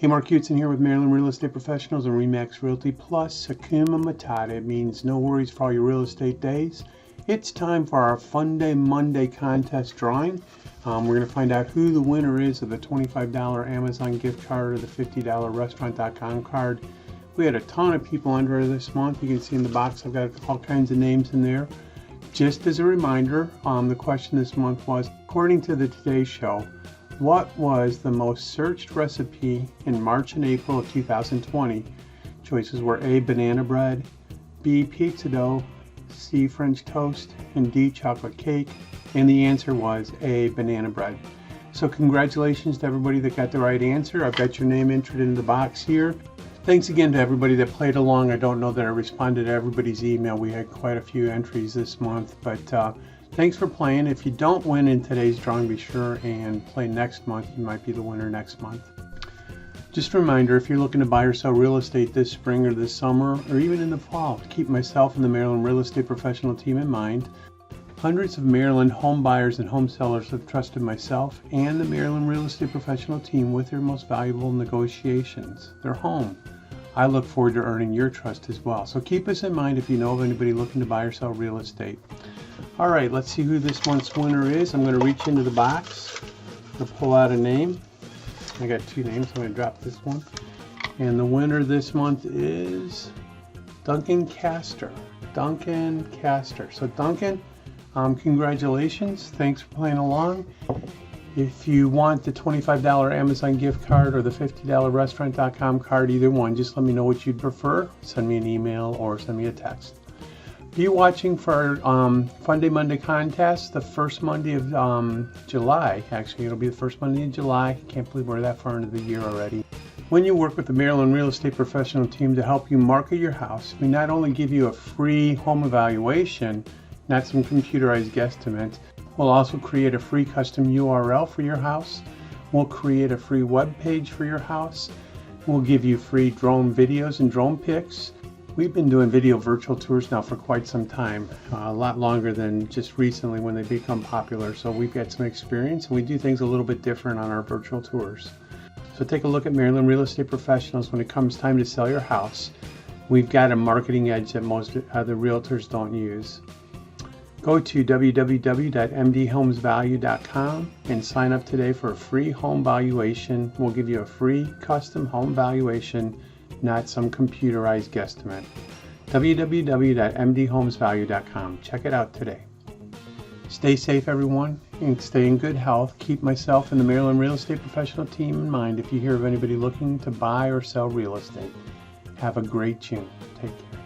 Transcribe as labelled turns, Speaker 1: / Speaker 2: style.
Speaker 1: Hey, Mark Utzon here with Maryland Real Estate Professionals and RE/MAX Realty Plus. Hakuna Matata. It means no worries for all your real estate days. It's time for our Funday Monday contest drawing. We're going to find out who the winner is of the $25 Amazon gift card or the $50 restaurant.com card. We had a ton of people enter this month. You can see in the box I've got all kinds of names in there. Just as a reminder, the question this month was, according to the Today Show, what was the most searched recipe in March and April of 2020? Choices were A, banana bread, B, pizza dough, C, French toast, and D, chocolate cake. And the answer was A, banana bread. So congratulations to everybody that got the right answer. I've got your name entered in the box here. Thanks again to everybody that played along. I don't know that I responded to everybody's email. We had quite a few entries this month, but thanks for playing. If you don't win in today's drawing, be sure and play next month. You might be the winner next month. Just a reminder, if you're looking to buy or sell real estate this spring or this summer, or even in the fall, keep myself and the Maryland Real Estate Professional team in mind. Hundreds of Maryland home buyers and home sellers have trusted myself and the Maryland Real Estate Professional team with their most valuable negotiations, their home. I look forward to earning your trust as well. So keep us in mind if you know of anybody looking to buy or sell real estate. All right, let's see who this month's winner is. I'm going to reach into the box. I'm going to pull out a name. I got two names, so I'm going to drop this one. And the winner this month is Duncan Castor. Duncan Castor. So Duncan, congratulations. Thanks for playing along. If you want the $25 Amazon gift card or the $50 restaurant.com card, either one, just let me know what you'd prefer. Send me an email or send me a text. Be watching for Funday Monday contest, the first Monday of July. Actually, it'll be the first Monday in July. Can't believe we're that far into the year already. When you work with the Maryland Real Estate Professional team to help you market your house, we not only give you a free home evaluation, not some computerized guesstimate, we'll also create a free custom URL for your house. We'll create a free web page for your house. We'll give you free drone videos and drone pics. We've been doing video virtual tours now for quite some time, a lot longer than just recently when they become popular. So we've got some experience and we do things a little bit different on our virtual tours. So take a look at Maryland Real Estate Professionals when it comes time to sell your house. We've got a marketing edge that most other realtors don't use. Go to www.mdhomesvalue.com and sign up today for a free home valuation. We'll give you a free custom home valuation, not some computerized guesstimate. www.mdhomesvalue.com. Check it out today. Stay safe, everyone, and stay in good health. Keep myself and the Maryland Real Estate Professional team in mind if you hear of anybody looking to buy or sell real estate. Have a great June. Take care.